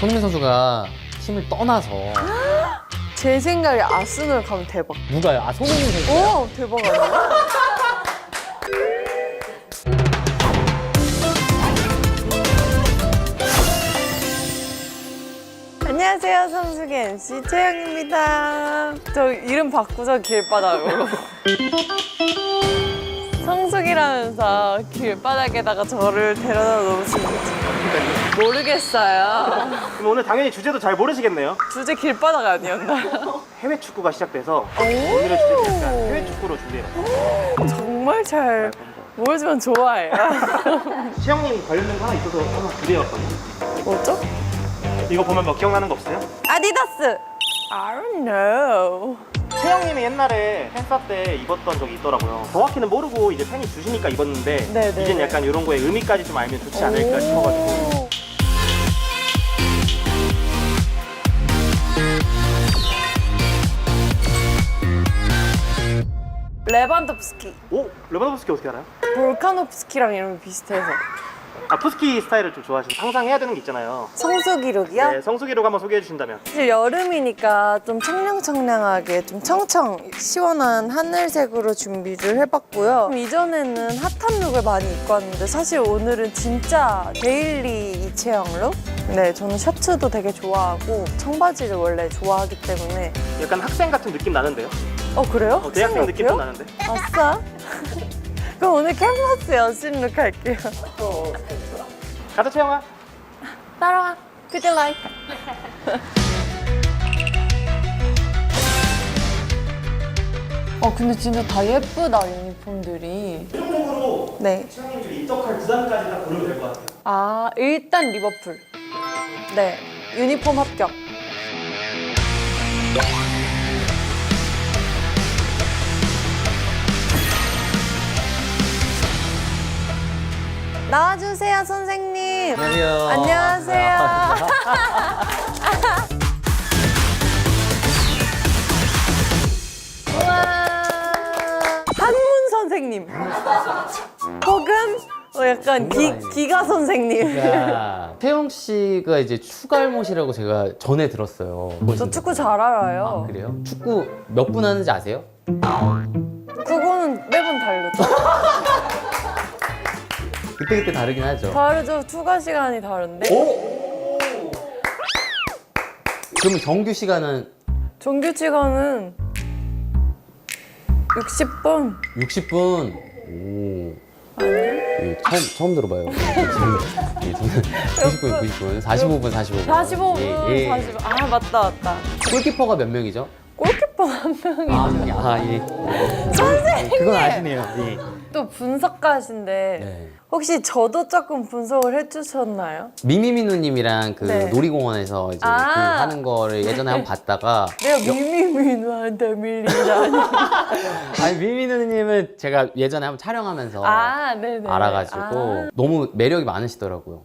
손흥민 선수가 팀을 떠나서 제 생각에 아스널 가면 대박. 누가요? 아, 손흥민 선수요? 오, 대박 아니야? 안녕하세요, 성숙의 MC 채영입니다. 저 이름 바꾸자, 길바닥으로. 성숙이라면서 길바닥에다가 저를 데려다 놓으시는지 모르겠어요. 그럼 오늘 당연히 주제도 잘 모르시겠네요. 주제 길바닥 아니었나요? 해외 축구가 시작돼서 오늘의 주제는 약간 해외 축구로 준비해봤어요. 정말 잘 모르지만 좋아해요. 시영님 관련된 거 하나 있어서 한번 준비해봤거든요. 뭐죠? 이거 보면 뭐 기억나는 거 없어요? 아디다스! I don't know. 채영님이 옛날에 팬싸 때 입었던 적이 있더라고요. 정확히는 모르고 이제 팬이 주시니까 입었는데 네네. 이젠 약간 이런 거에 의미까지 좀 알면 좋지 않을까 싶어가지고. 레반도프스키. 오? 레바노프스키 어떻게 알아요? 볼카노프스키랑 이름이 비슷해서. 아, 푸스키 스타일을 좀 좋아하시는 항상 해야 되는 게 있잖아요. 성수기록이요? 네, 성수기록 한번 소개해 주신다면. 사실 여름이니까 좀 청량청량하게 좀 청청 시원한 하늘색으로 준비를 해봤고요. 이전에는 핫한 룩을 많이 입고 왔는데 사실 오늘은 진짜 데일리 이채영 룩? 네, 저는 셔츠도 되게 좋아하고 청바지를 원래 좋아하기 때문에. 약간 학생 같은 느낌 나는데요? 그래요? 대학생 느낌 좀 룩이요? 나는데? 아싸. 그럼 오늘 캔버스 여신 룩 할게요. 가자, 채영아. 따라와. Good life. 근데 진짜 다 예쁘다, 유니폼들이. 최종적으로 네. 채영님 좀 입덕할 구단까지 다 고르면 될 것 같아요. 일단 리버풀. 네. 유니폼 합격. 나와주세요, 선생님. 안녕하세요. 안녕하세요. 우와. 한문 선생님. 혹은 약간 기가 선생님. 야, 태영 씨가 이제 추갈못이라고 제가 전에 들었어요. 저 축구 잘 알아요. 그래요? 축구 몇 분 하는지 아세요? 그거는 매번 다르죠. 그때그때 다르긴 하죠. 다르죠. 추가 시간이 다른데. 그러면 정규 시간은 정규 시간은 60분. 60분. 오. 아니요? 예, 처음 들어봐요. 예, 저는 90분, 90분, 45분, 45분. 45분, 예, 예. 40분. 맞다. 골키퍼가 몇 명이죠? 골키퍼 한 명이. 예. 선생님! 그건 아시네요. 예. 또 분석가신데 네. 혹시 저도 조금 분석을 해주셨나요? 미미미 누님이랑 그 네. 놀이공원에서 이제 그 아. 하는 거를 예전에 한번 봤다가 내가 미미미누한테 밀리다니. 아니 미미미 누님은 제가 예전에 한번 촬영하면서 네네. 알아가지고 너무 매력이 많으시더라고요.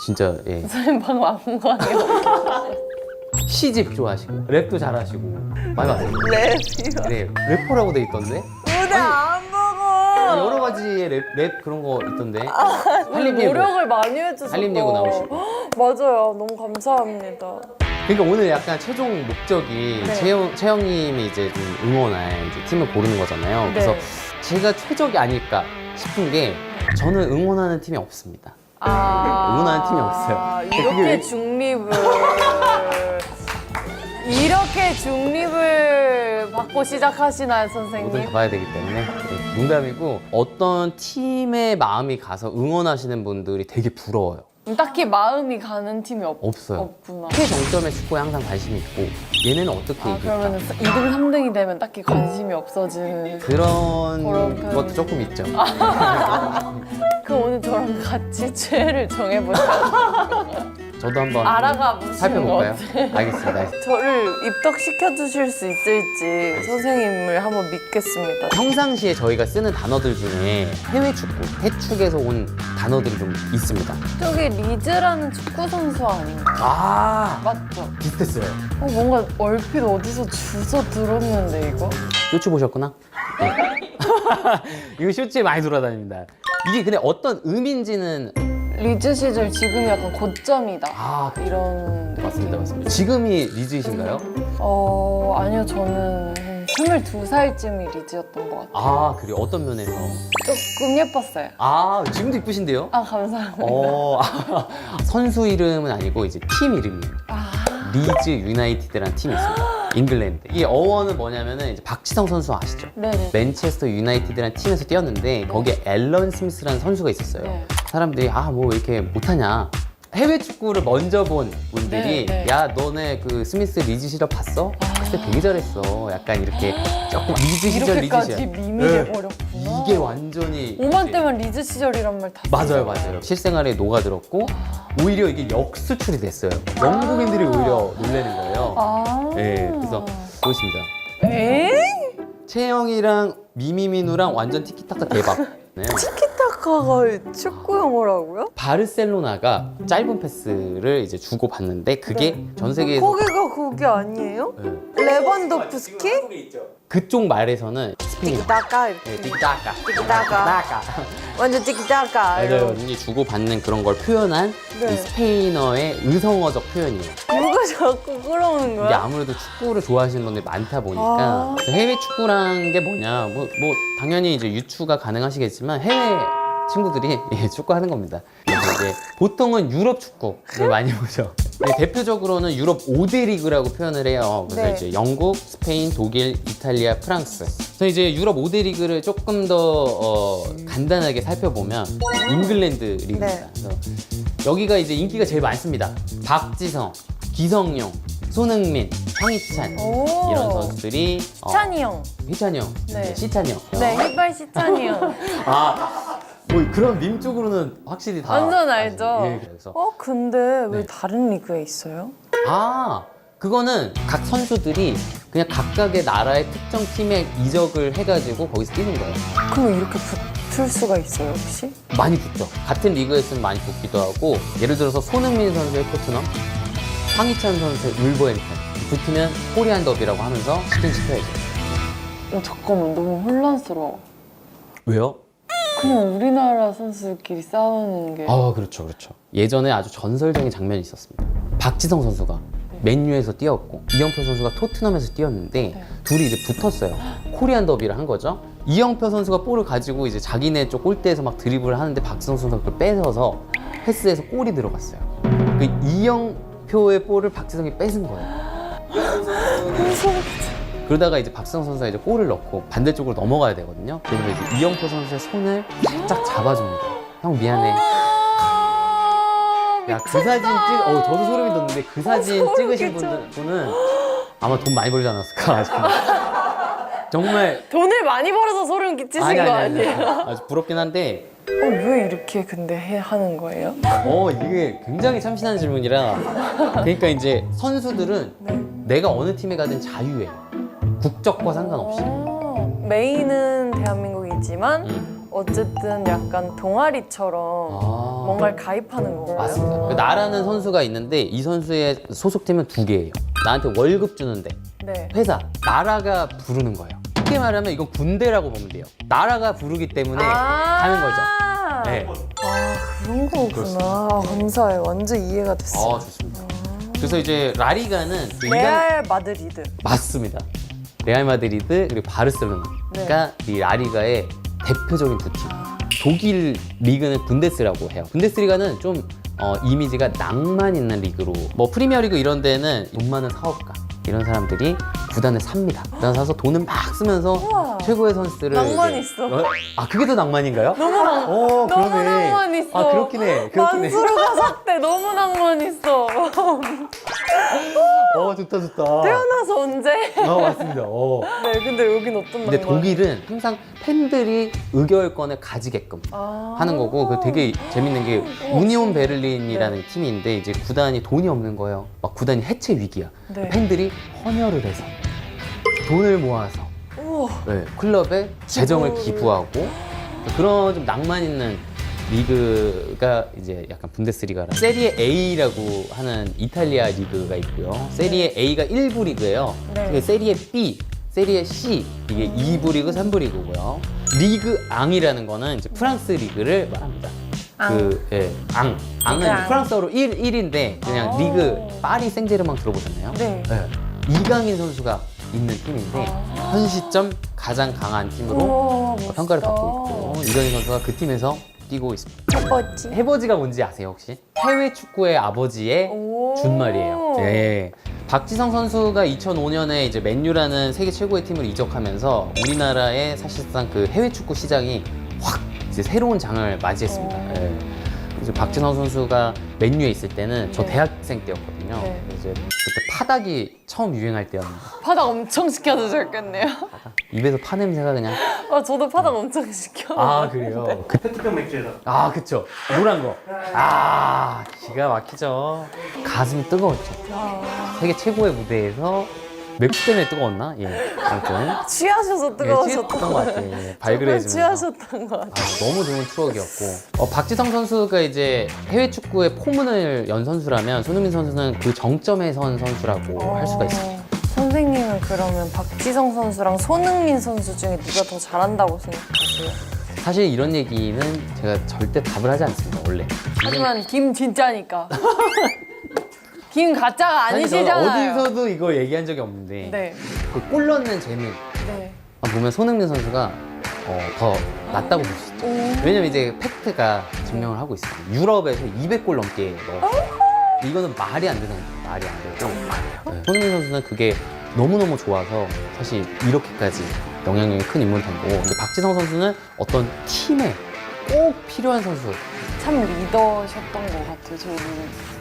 진짜 예. 선생님 방금 안거 아니에요? 시집 좋아하시고 랩도 잘하시고 많이 봤어요. 랩이요? 네, 래퍼라고 돼 있던데 무대 안 보고! 여러 가지의 랩 그런 거 있던데. 오늘 한림예고. 노력을 많이 해주셔서 한림예고 나오시고. 맞아요. 너무 감사합니다. 그러니까 오늘 약간 최종 목적이 네. 채영님이 이제 좀 응원할 이제 팀을 고르는 거잖아요. 네. 그래서 제가 최적이 아닐까 싶은 게 저는 응원하는 팀이 없습니다. 응원하는 팀이 없어요. 그게 이렇게 왜- 이렇게 중립을 받고 시작하시나요, 모든 선생님? 걸 봐야 되기 때문에 네, 농담이고 어떤 팀의 마음이 가서 응원하시는 분들이 되게 부러워요. 딱히 마음이 가는 팀이 없어요. 없구나. 최정점의 축구에 항상 관심이 있고 얘네는 어떻게 이길까 그러면 2등, 3등이 되면 딱히 관심이 없어지는. 그런 그런 것도 조금 있죠. 그럼 오늘 저랑 같이 최애를 정해보자. 저도 한번 알아가 보시는 거 살펴볼까요? 어때? 알겠습니다. 저를 입덕시켜 주실 수 있을지 선생님을 한번 믿겠습니다. 평상시에 저희가 쓰는 단어들 중에 해외 축구, 해축에서 온 단어들이 좀 있습니다. 저기 리즈라는 축구 선수 아닌가요? 맞죠? 비슷했어요. 뭔가 얼핏 어디서 주워 들었는데 이거? 쇼츠 보셨구나? 네. 이거 쇼츠에 많이 돌아다닙니다. 이게 근데 어떤 의미인지는 리즈 시절 지금이 약간 고점이다. 아, 이런 느낌. 맞습니다, 맞습니다. 지금이 리즈이신가요? 아니요, 저는 한 22살쯤이 리즈였던 것 같아요. 아, 그래요? 어떤 면에서? 조금 예뻤어요. 아, 지금도 이쁘신데요? 아, 감사합니다. 선수 이름은 아니고 이제 팀 이름이에요. 리즈 유나이티드라는 팀이 있습니다. 잉글랜드. 이 어원은 뭐냐면은 이제 박지성 선수 아시죠? 네네. 맨체스터 유나이티드라는 팀에서 뛰었는데 거기에 앨런 스미스라는 선수가 있었어요. 네. 사람들이 뭐 이렇게 못하냐. 해외 축구를 먼저 본 분들이 네, 네. 야 너네 그 스미스 리즈 시절 봤어? 그때 되게 잘했어. 약간 이렇게 조금 리즈 시절 리즈 이렇게까지 시절. 밈이 네. 돼버렸구나. 이게 완전히 오만 때만 리즈 시절이란 말 다 맞아요, 맞아요. 실생활에 녹아들었고 오히려 이게 역수출이 됐어요. 영국인들이 오히려 놀라는 거예요. 네, 그래서 그렇습니다. 에이? 채영이랑 미미민우랑 완전 티키타카 대박. 네. 티키타카가 축구 용어라고요? 바르셀로나가 짧은 패스를 이제 주고 받는데 그게 전 세계에서 거기가 그게 아니에요? 네. 레반도프스키? 그쪽 말에서는 스페인어. 티키타카 이렇게. 네, 티키타카. 티키타카. 완전 티키타카. 맞아요. 이게 주고 받는 그런 걸 표현한 네. 이 스페인어의 의성어적 표현이에요. 누가 자꾸 끌어오는 이게 거야? 아무래도 축구를 좋아하시는 분들이 많다 보니까 아. 그래서 해외 축구란 게 뭐냐 뭐 당연히 이제 유추가 가능하시겠지만 해외 친구들이 축구하는 겁니다. 그래서 이제 보통은 유럽 축구를 많이 보죠. 네, 대표적으로는 유럽 5대 리그라고 표현을 해요. 그래서 네. 이제 영국, 스페인, 독일, 이탈리아, 프랑스. 그래서 이제 유럽 5대 리그를 조금 더 간단하게 살펴보면 잉글랜드 리그입니다. 네. 그래서 여기가 이제 인기가 제일 많습니다. 박지성, 기성용, 손흥민, 황희찬 오. 이런 선수들이 시찬이 형. 희찬이 형, 네. 시찬이 형. 네, 휘발 시찬이 형. 뭐 그런 밈 쪽으로는 확실히 다 완전 알죠? 예, 그래서 근데 왜 네. 다른 리그에 있어요? 그거는 각 선수들이 그냥 각각의 나라의 특정 팀에 이적을 해가지고 거기서 뛰는 거예요. 그럼 이렇게 붙을 수가 있어요, 혹시? 많이 붙죠. 같은 리그였으면 많이 붙기도 하고 예를 들어서 손흥민 선수의 토트넘, 황희찬 선수의 울버햄튼 붙으면 코리안 더비라고 하면서 시켜야죠. 잠깐만, 너무 혼란스러워. 왜요? 그냥 우리나라 선수끼리 싸우는 게. 그렇죠, 그렇죠. 예전에 아주 전설적인 장면이 있었습니다. 박지성 선수가 맨유에서 뛰었고 이영표 선수가 토트넘에서 뛰었는데 네. 둘이 이제 붙었어요. 코리안 더비를 한 거죠. 이영표 선수가 볼을 가지고 이제 자기네 쪽 골대에서 막 드리블을 하는데 박지성 선수가 그걸 뺏어서 패스해서 골이 들어갔어요. 그 이영표의 볼을 박지성이 뺏은 거예요. 그러다가 이제 박지성 선수가 이제 골을 넣고 반대쪽으로 넘어가야 되거든요. 그래서 이제 이영표 선수의 손을 살짝 잡아줍니다. 형 미안해. 야, 그 사진 저도 소름이 돋는데 그 사진 소름 찍으신 끼쳐. 분은 아마 돈 많이 벌지 않았을까 싶은데. 정말 돈을 많이 벌어서 소름 끼치신 거 아니에요? 아주 부럽긴 한데 왜 이렇게 근데 하는 거예요? 이게 굉장히 참신한 질문이라 그러니까 이제 선수들은 내가 어느 팀에 가든 자유해요. 국적과 상관없이. 메인은 대한민국이지만 어쨌든 약간 동아리처럼 뭔가를 가입하는 거예요. 맞습니다. 그 나라는 선수가 있는데 이 선수의 소속팀은 2개예요. 나한테 월급 주는데 네. 회사, 나라가 부르는 거예요. 쉽게 말하면 이건 군대라고 보면 돼요. 나라가 부르기 때문에 가는 거죠. 네. 그런 거구나. 감사해요. 완전 이해가 됐어요. 좋습니다. 그래서 이제 라리가는 레알 마드리드. 맞습니다. 레알 마드리드 그리고 바르셀로나가 이 라리가의 대표적인 두 팀. 독일 리그는 분데스라고 해요. 분데스리가는 좀 이미지가 낭만 있는 리그로 뭐 프리미어리그 이런 데는 돈 많은 사업가 이런 사람들이 구단을 삽니다. 구단 사서 돈을 막 쓰면서 우와. 최고의 선수들을 낭만 이제- 있어. 그게 더 낭만인가요? 너무 그러네. 낭만 있어. 그렇긴 해. 그렇긴 해. 만수르가 샀대. 너무 낭만 있어. 좋다. 태어나서 언제? 맞습니다. 네, 근데 여긴 어떤 낭만? 근데 독일은 항상 팬들이 의결권을 가지게끔 하는 거고 그 되게 재밌는 게 우니온 베를린이라는 팀인데 이제 구단이 돈이 없는 거예요. 막 구단이 해체 위기야. 네. 팬들이 헌혈을 해서 돈을 모아서 우와. 클럽에 재정을 기부하고 그런 좀 낭만 있는 리그가 이제 약간 분데스리가라. 세리에 A라고 하는 이탈리아 리그가 있고요. 세리에 A가 1부 리그예요. 네. 세리에 B, 세리에 C 이게 2부 리그, 3부 리그고요. 리그 앙이라는 거는 이제 프랑스 리그를 말합니다. 앙은 앙. 프랑스어로 1인데 그냥 오. 리그 파리 생제르맹 들어보셨나요? 네. 이강인 선수가 있는 팀인데 현 시점 가장 강한 팀으로 우와, 멋있다. 평가를 받고 있고 이강인 선수가 그 팀에서 뛰고 있습니다. 해버지. 해버지가 뭔지 아세요 혹시? 해외 축구의 아버지의 오. 준말이에요. 네. 박지성 선수가 2005년에 이제 맨유라는 세계 최고의 팀을 이적하면서 우리나라의 사실상 그 해외 축구 시장이 확 이제 새로운 장을 맞이했습니다. 오. 네. 이제 박지성 선수가 맨유에 있을 때는 저 네. 대학생 때였거든요. 네. 이제 그때 파닭이 처음 유행할 때였는데 파닭 엄청 시켜드셨겠네요. 입에서 파 냄새가 그냥 저도 파닭 엄청 시켜. 아 그래요? 페트병 맥주에다. 아 그쵸 노란 거. 아 기가 막히죠. 가슴이 뜨거웠죠. 세계 최고의 무대에서 맥주 때문에 뜨거웠나? 예. 아무튼 취하셔서 뜨거우셨던 것 같아요. 예. 발그레해지면서. 취하셨던 것 같아요. 너무 좋은 추억이었고 박지성 선수가 이제 해외 축구의 포문을 연 선수라면 손흥민 선수는 그 정점에 선 선수라고 할 수가 있습니다. 선생님은 그러면 박지성 선수랑 손흥민 선수 중에 누가 더 잘한다고 생각하세요? 사실 이런 얘기는 제가 절대 답을 하지 않습니다. 원래. 하지만 김 진짜니까. 김 가짜가 사실 저는 아니시잖아요. 어디서도 이거 얘기한 적이 없는데 네. 그 골 넣는 재능 네. 보면 손흥민 선수가 더 낫다고 볼 수 있죠. 왜냐면 이제 팩트가 증명을 하고 있어요. 유럽에서 200골 넘게 넣었어요. 이거는 말이 안 되는 거예요. 말이 안 되고. 네. 손흥민 선수는 그게 너무너무 좋아서 사실 이렇게까지 영향력이 큰 인물이 된 거고 근데 박지성 선수는 어떤 팀에 꼭 필요한 선수. 참 리더셨던 것 같아요. 저는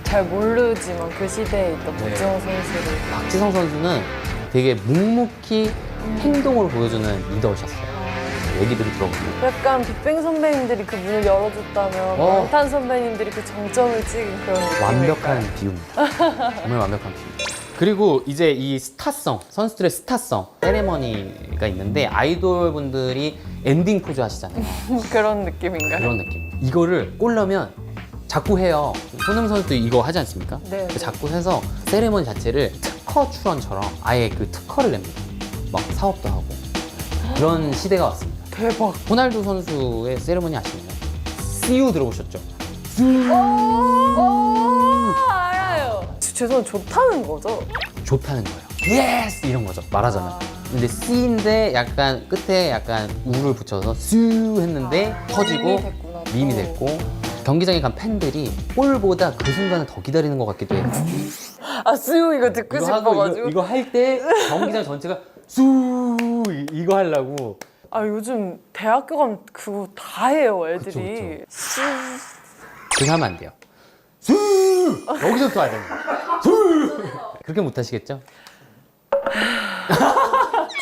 잘 모르지만 그 시대에 있던 네. 박지성 선수를. 박지성 선수는 되게 묵묵히 행동을 보여주는 리더셨어요. 얘기들이 들어보면. 약간 빅뱅 선배님들이 그 문을 열어줬다면 방탄 선배님들이 그 정점을 찍은 그런 느낌. 완벽한 비유입니다. 정말 완벽한 비유. 그리고 이제 이 스타성, 선수들의 스타성 세레머니가 있는데 아이돌 분들이 엔딩 포즈 하시잖아요. 그런 느낌인가요? 그런 느낌. 이거를 골 넣으면 자꾸 해요. 손흥민 선수도 이거 하지 않습니까? 네. 자꾸 해서 세레머니 자체를 특허 출원처럼 아예 그 특허를 냅니다. 막 사업도 하고 그런 시대가 왔습니다. 대박. 호날두 선수의 세레머니 아시나요? CU 들어보셨죠? 알아요. 죄송한데 좋다는 거죠? 좋다는 거예요. 예스! 이런 거죠. 말하자면. 근데 C인데 약간 끝에 약간 우를 붙여서 수 했는데 터지고 밈이 됐구나, 또. 밈이 됐고 경기장에 간 팬들이 골보다 그 순간을 더 기다리는 것 같기도 해요. 수유 이거 듣고 이거 하고 싶어가지고. 이거 할 때 경기장 전체가 수 이거 하려고 요즘 대학교 가면 그거 다 해요, 애들이. 그쵸. 그거 하면 안 돼요. 수 여기서부터 해야 됩니다. 수 그렇게 못 하시겠죠?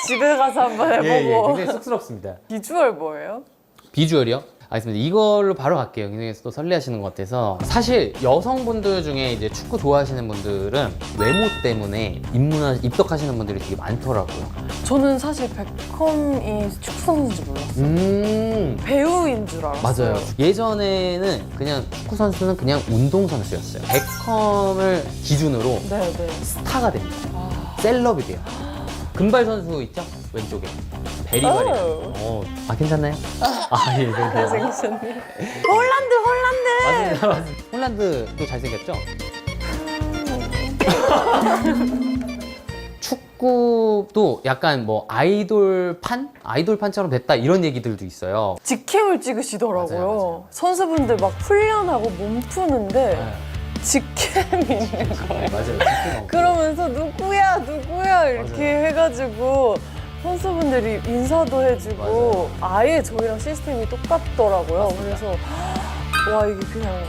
집에 가서 한번 해보고. 예, 굉장히 쑥스럽습니다. 비주얼 뭐예요? 비주얼이요? 알겠습니다. 이걸로 바로 갈게요. 굉장히 또 설레하시는 것 같아서. 사실 여성분들 중에 이제 축구 좋아하시는 분들은 외모 때문에 입덕하시는 분들이 되게 많더라고요. 저는 사실 베컴이 축구 선수인지 몰랐어요. 배우인 줄 알았어요. 맞아요. 예전에는 그냥 축구 선수는 그냥 운동 선수였어요. 베컴을 기준으로 네네. 스타가 됩니다. 셀럽이 돼요. 금발 선수 있죠? 왼쪽에. 베리발이라고. 괜찮나요? 예, 네. 잘생기셨네. 홀란드! 맞습니다, 맞습니다. 홀란드도 잘생겼죠? 축구도 약간 뭐 아이돌판처럼 됐다 이런 얘기들도 있어요. 직캠을 찍으시더라고요. 맞아요. 선수분들 막 훈련하고 몸 푸는데 직캠이 있는 거예요. 맞아요. 그러면서 누구야 이렇게 맞아요. 해가지고 선수분들이 인사도 해주고 아예 저희랑 시스템이 똑같더라고요. 맞습니다. 그래서 와 이게 그냥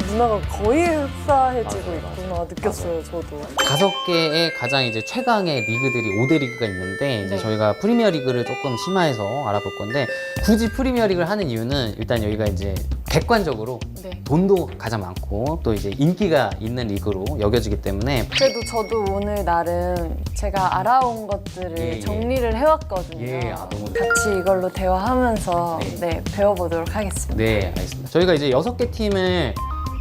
문화가 거의 흡사해지고 맞아요, 있구나 느꼈어요. 저도. 5개의 가장 이제 최강의 리그들이 5대 리그가 있는데 이제 네. 저희가 프리미어 리그를 조금 심화해서 알아볼 건데 굳이 프리미어 리그를 하는 이유는 일단 여기가 이제 객관적으로 네. 돈도 가장 많고 또 이제 인기가 있는 리그로 여겨지기 때문에 그래도 저도 오늘 나름 제가 알아온 것들을 예, 예. 정리를 해왔거든요. 너무 같이 이걸로 대화하면서 네. 배워보도록 하겠습니다. 네, 알겠습니다. 저희가 이제 6개 팀을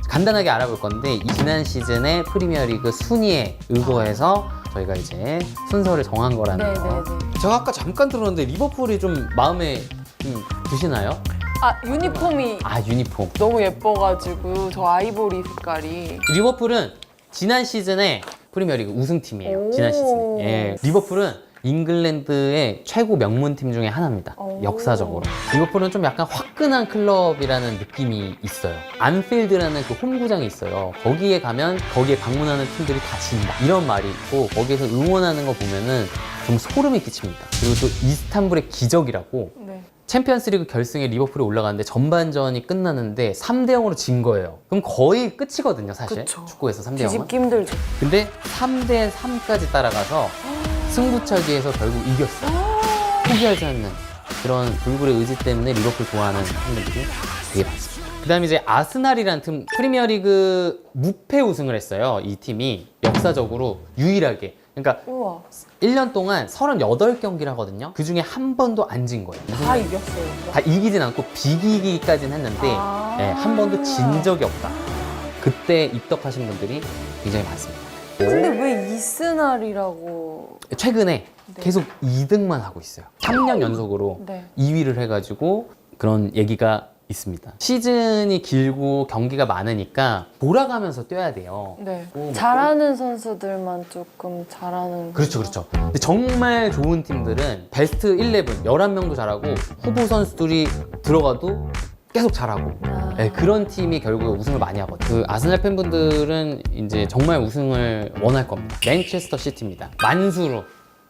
간단하게 알아볼 건데 이 지난 시즌의 프리미어 리그 순위에 의거해서 저희가 이제 순서를 정한 거라는 거. 네네네. 제가 아까 잠깐 들었는데 리버풀이 좀 마음에 좀 드시나요? 아, 유니폼이 유니폼. 너무 예뻐가지고 저 아이보리 색깔이. 리버풀은 지난 시즌에 프리미어리그 우승팀이에요. 오. 지난 시즌에. 예. 리버풀은 잉글랜드의 최고 명문팀 중에 하나입니다. 오. 역사적으로. 리버풀은 좀 약간 화끈한 클럽이라는 느낌이 있어요. 안필드라는 그 홈구장이 있어요. 거기에 가면 거기에 방문하는 팀들이 다 진다. 이런 말이 있고 거기에서 응원하는 거 보면은 좀 소름이 끼칩니다. 그리고 또 이스탄불의 기적이라고 네. 챔피언스리그 결승에 리버풀이 올라가는데 전반전이 끝나는데 3대 0으로 진 거예요. 그럼 거의 끝이거든요, 사실. 그쵸. 축구에서 3대 0은. 뒤집기 힘들죠. 근데 3대 3까지 따라가서 승부차기에서 결국 이겼어요. 포기하지 않는 그런 불굴의 의지 때문에 리버풀 좋아하는 팬들이 되게 많습니다. 그 다음에 이제 아스날이라는 팀, 프리미어리그 무패 우승을 했어요. 이 팀이 역사적으로 유일하게. 그러니까 우와. 1년 동안 38경기를 하거든요. 그 중에 한 번도 안 진 거예요. 다 이겼어요. 다 이기진 않고 비기기까지는 했는데 아. 한 번도 진 적이 없다. 그때 입덕하신 분들이 굉장히 많습니다. 근데 왜 이스날이라고? 최근에 네. 계속 2등만 하고 있어요. 3년 연속으로 네. 2위를 해가지고 그런 얘기가 있습니다. 시즌이 길고 경기가 많으니까 돌아가면서 뛰어야 돼요. 네. 뭐 잘하는 선수들만 조금 잘하는. 그렇죠, 그렇죠. 근데 정말 좋은 팀들은 베스트 11, 11명도 잘하고 후보 선수들이 들어가도 계속 잘하고 아. 네, 그런 팀이 결국 우승을 많이 하거든요. 그 아스날 팬분들은 이제 정말 우승을 원할 겁니다. 맨체스터 시티입니다.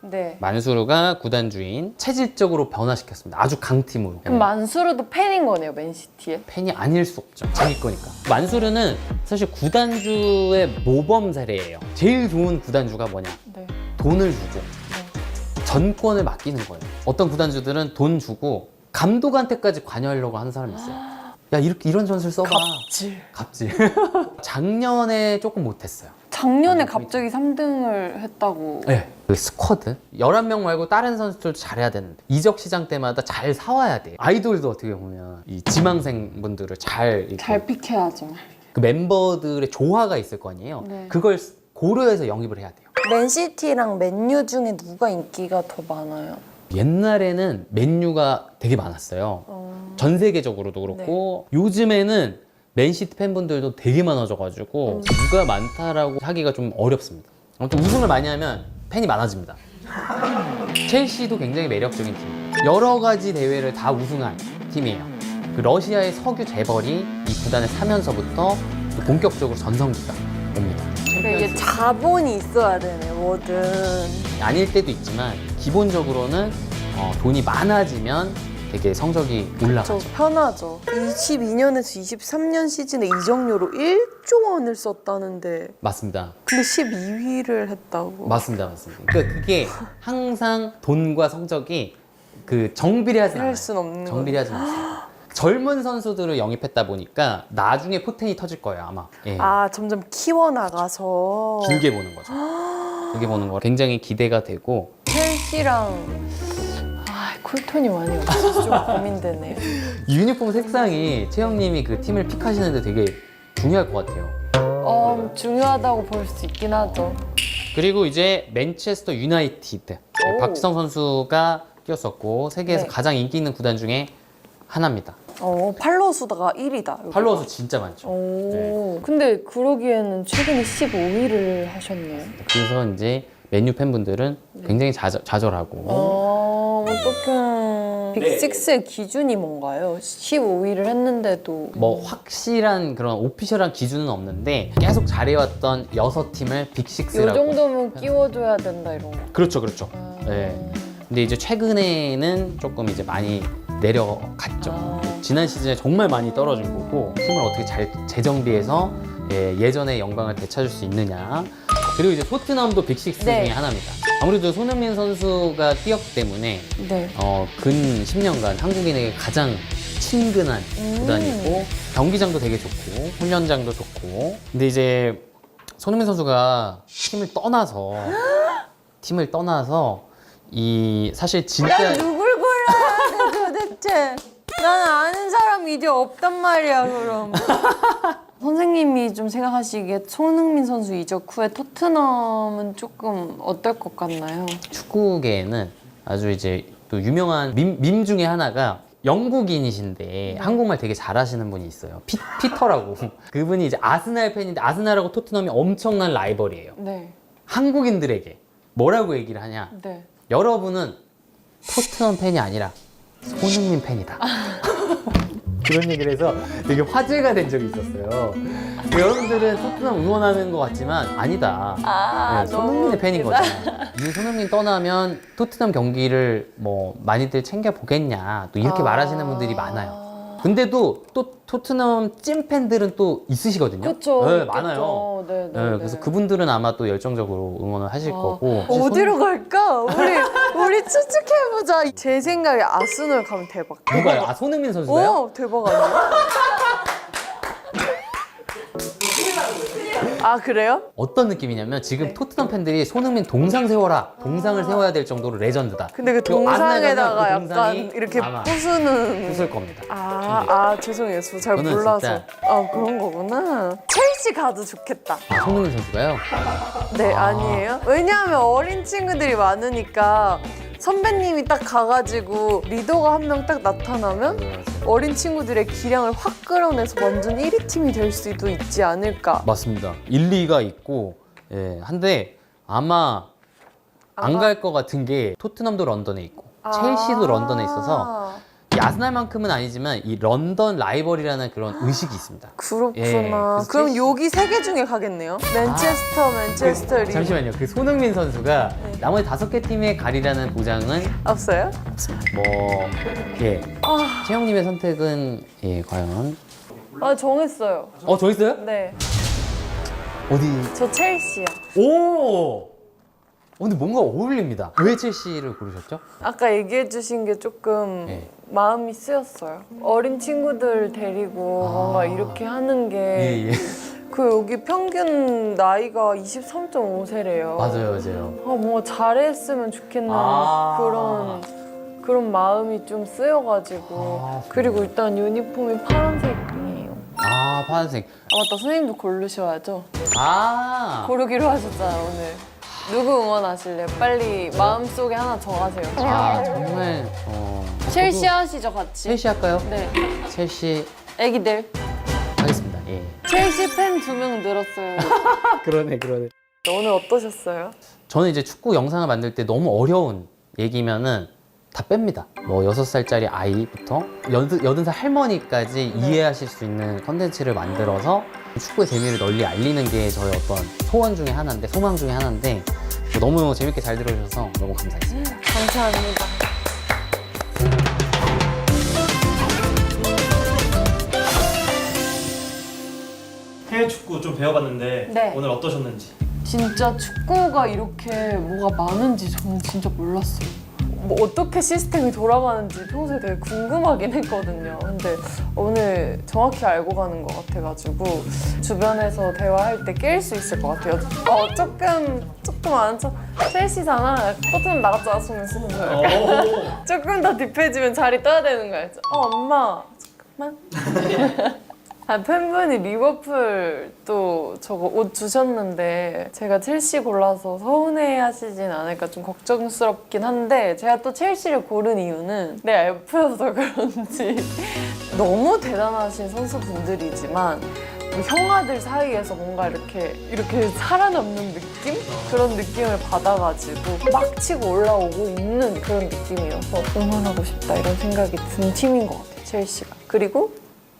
네. 만수르가 구단주인 체질적으로 변화시켰습니다. 아주 강팀으로. 그럼 만수르도 팬인 거네요, 맨시티에? 팬이 아닐 수 없죠. 자기 거니까. 만수르는 사실 구단주의 모범 사례예요. 제일 좋은 구단주가 뭐냐? 네. 돈을 주고 전권을 맡기는 거예요. 어떤 구단주들은 돈 주고 감독한테까지 관여하려고 하는 사람이 있어요. 야, 이런 전술 써봐. 갑질. 작년에 조금 못했어요. 작년에 갑자기 3등을 했다고. 네. 그 스쿼드 11명 말고 다른 선수들도 잘해야 되는데 이적 시장 때마다 잘 사와야 돼. 아이돌도 어떻게 보면 이 지망생 분들을 잘 픽해야죠. 그 멤버들의 조화가 있을 거 아니에요. 네. 그걸 고려해서 영입을 해야 돼요. 맨시티랑 맨유 중에 누가 인기가 더 많아요? 옛날에는 맨유가 되게 많았어요. 전 세계적으로도 그렇고 요즘에는 맨시티 팬분들도 되게 많아져가지고 누가 많다라고 하기가 좀 어렵습니다. 아무튼 우승을 많이 하면 팬이 많아집니다. 첼시도 굉장히 매력적인 팀. 여러 가지 대회를 다 우승한 팀이에요. 그 러시아의 석유 재벌이 이 구단에 사면서부터 본격적으로 전성기가 옵니다. 그러니까 이게 자본이 있어야 되네, 뭐든. 아닐 때도 있지만 기본적으로는 돈이 많아지면 되게 성적이 올라가죠. 저 편하죠. 22년에서 23년 시즌에 이적료로 1조 원을 썼다는데 맞습니다. 근데 12위를 했다고. 맞습니다. 그러니까 그게 항상 돈과 성적이 그 정비례하지 않아요. 할 순 없는 정비례하지 않아요. 젊은 선수들을 영입했다 보니까 나중에 포텐이 터질 거예요, 아마. 예. 아, 점점 키워나가서. 길게 보는 거죠. 길게 보는 거 굉장히 기대가 되고 첼시랑 쿨톤이 많이 없어서 좀 고민되네요. 이 유니폼 색상이 채영님이 그 팀을 픽하시는데 되게 중요할 것 같아요. 중요하다고 볼 수 있긴 하죠. 그리고 이제 맨체스터 유나이티드 오. 박지성 선수가 뛰었었고 세계에서 네. 가장 인기 있는 구단 중에 하나입니다. 팔로워 수가 1위다. 팔로워 수 진짜 많죠. 네. 근데 그러기에는 최근에 15위를 하셨네요. 그래서 이제 맨유 팬분들은 굉장히 좌절하고 어떡해. 빅6의 기준이 뭔가요? 15위를 했는데도. 뭐 확실한 그런 오피셜한 기준은 없는데 계속 잘해왔던 6팀을 이 빅6라고. 정도면 끼워줘야 된다 이런 거. 그렇죠. 네. 근데 이제 최근에는 조금 이제 많이 내려갔죠. 지난 시즌에 정말 많이 떨어진 거고 팀을 어떻게 잘 재정비해서 예전의 영광을 되찾을 수 있느냐. 그리고 이제 토트넘도 빅6 네. 중에 하나입니다. 아무래도 손흥민 선수가 뛰었기 때문에 네. 근 10년간 한국인에게 가장 친근한 구단이고 경기장도 되게 좋고 훈련장도 좋고. 근데 이제 손흥민 선수가 팀을 떠나서 이 사실 진짜 누굴 골라야 돼 도대체? 난 아는 사람 이제 없단 말이야 그럼. 선생님이 좀 생각하시기에 손흥민 선수 이적 후에 토트넘은 조금 어떨 것 같나요? 축구계에는 아주 이제 또 유명한 밈 중에 하나가 영국인이신데 한국말 되게 잘하시는 분이 있어요. 피터라고. 그분이 이제 아스날 팬인데 아스날하고 토트넘이 엄청난 라이벌이에요. 네. 한국인들에게 뭐라고 얘기를 하냐? 네. 여러분은 토트넘 팬이 아니라 손흥민 팬이다. 그런 얘기를 해서 되게 화제가 된 적이 있었어요. 여러분들은 토트넘 응원하는 것 같지만 아니다. 네, 손흥민의 팬인 거죠. 이 손흥민 떠나면 토트넘 경기를 뭐 많이들 챙겨 보겠냐 또 이렇게 말하시는 분들이 많아요. 근데도 또 토트넘 찐 팬들은 또 있으시거든요. 그쵸. 네, 있겠죠. 많아요. 네, 네, 네, 네. 그래서 그분들은 아마 또 열정적으로 응원을 하실 거고. 어디로 갈까? 우리 추측해보자. 제 생각에 아스널 가면 대박. 누가요? 아, 손흥민 선수가요? 오, 대박 아니야? 아, 그래요? 어떤 느낌이냐면 지금 네. 토트넘 팬들이 손흥민 동상 세워라, 동상을 세워야 될 정도로 레전드다. 근데 그 그리고 동상에다가 아스날 가면 그 약간 동상이 이렇게 아마 부수는. 웃을 겁니다. 죄송해요. 저 잘 저는 몰라서. 진짜- 아, 그런 거구나. 첼시 가도 좋겠다. 아, 손흥민 선수가요? 네, 아니에요? 왜냐하면 어린 친구들이 많으니까 선배님이 딱 가가지고 리더가 한 명 딱 나타나면 어린 친구들의 기량을 확 끌어내서 완전 1위 팀이 될 수도 있지 않을까. 맞습니다. 1, 2가 있고, 예, 한데 아마 안 갈 것 같은 게 토트넘도 런던에 있고 첼시도 런던에 있어서 이 아스날만큼은 아니지만 이 런던 라이벌이라는 그런 의식이 있습니다. 그렇구나. 예, 그래서 그럼 첼시- 여기 세 개 중에 가겠네요. 맨체스터, 리버. 잠시만요. 그 손흥민 선수가 나머지 5개 팀에 가리라는 보장은 없어요? 뭐, 예. 채영님의 선택은 예, 과연? 아, 정했어요. 저 있어요? 네. 어디? 저 첼시요. 오! 근데 뭔가 어울립니다. 왜 첼시를 고르셨죠? 아까 얘기해 주신 게 조금 네. 마음이 쓰였어요. 어린 친구들 데리고 뭔가 이렇게 하는 게 예, 예. 그 여기 평균 나이가 23.5세래요. 맞아요. 뭔가 잘했으면 좋겠는 그런 마음이 좀 쓰여가지고. 그리고 일단 유니폼이 파란색이에요. 아, 파란색. 아, 맞다. 선생님도 고르셔야죠. 아, 고르기로 하셨잖아요, 오늘. 누구 응원하실래요? 빨리 마음속에 하나 정하세요. 정말, 첼시 저도 하시죠, 같이. 첼시 할까요? 네. 첼시 애기들. 하겠습니다. 예. 첼시 팬 2명 늘었어요. 그러네. 오늘 어떠셨어요? 저는 이제 축구 영상을 만들 때 너무 어려운 얘기면은 다 뺍니다. 뭐 6살짜리 아이부터 80살 할머니까지 이해하실 수 있는 컨텐츠를 만들어서 축구의 재미를 널리 알리는 게 저의 어떤 소원 중에 하나인데, 소망 중에 하나인데 너무 재밌게 잘 들어주셔서 너무 감사했습니다. 감사합니다. 해외 축구 좀 배워봤는데 네. 오늘 어떠셨는지. 진짜 축구가 이렇게 뭐가 많은지 저는 진짜 몰랐어요. 뭐 어떻게 시스템이 돌아가는지 평소에 되게 궁금하긴 했거든요. 근데 오늘 정확히 알고 가는 것 같아가지고 주변에서 대화할 때 깰 수 있을 것 같아요. 조금 아는 척. 첼시잖아. 토트넘 나갔잖아, 손을 쓰는 거예요. 조금 더 딥해지면 자리 떠야 되는 거야. 엄마 잠깐만. 팬분이 리버풀 또 저거 옷 주셨는데 제가 첼시 골라서 서운해 하시진 않을까 좀 걱정스럽긴 한데, 제가 또 첼시를 고른 이유는 내 F여서 그런지 너무 대단하신 선수분들이지만 형아들 사이에서 뭔가 이렇게 살아남는 느낌? 그런 느낌을 받아가지고 막 치고 올라오고 있는 그런 느낌이어서 응원하고 싶다 이런 생각이 든 팀인 것 같아요, 첼시가. 그리고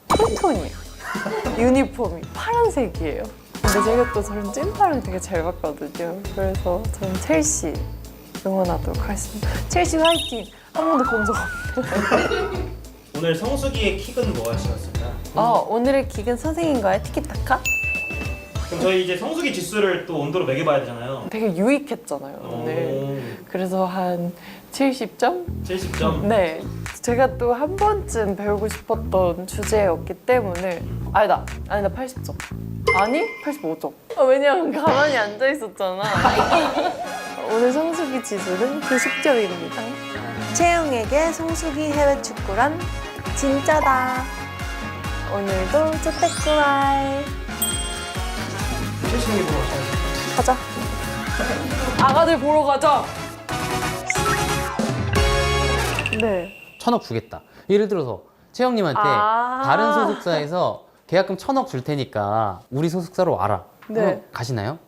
쿨톤이에요. 유니폼이 파란색이에요. 근데 제가 또 저런 찐파랑 되게 잘 봤거든요. 그래서 저는 첼시 응원하도록 하겠습니다. 첼시 화이팅! 한 번도 본 적 없어요. 오늘 성수기의 킥은 뭐 하셨을까요? 오늘의 킥은 선생님과의 티키타카? 그럼 저희 이제 성수기 지수를 또 온도로 매겨봐야 되잖아요. 되게 유익했잖아요, 오늘. 그래서 한 70점? 70점? 네. 제가 또 한 번쯤 배우고 싶었던 주제였기 때문에 아니다 80점. 아니 85점. 왜냐면 가만히 앉아 있었잖아. 오늘 성수기 지수는 90점입니다. 채영에게 성수기 해외 축구란 진짜다. 오늘도 쪼떼꾸라이. 최신이 보러 가셔야죠. 가자. 아가들 보러 가자. 네. 1,000억 주겠다. 예를 들어서 채영님한테 아. 다른 소속사에서 계약금 1,000억 줄 테니까 우리 소속사로 와라. 네. 그럼 가시나요?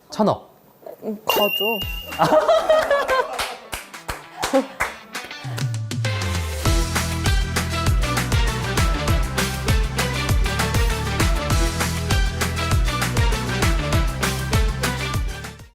1,000억. 가죠.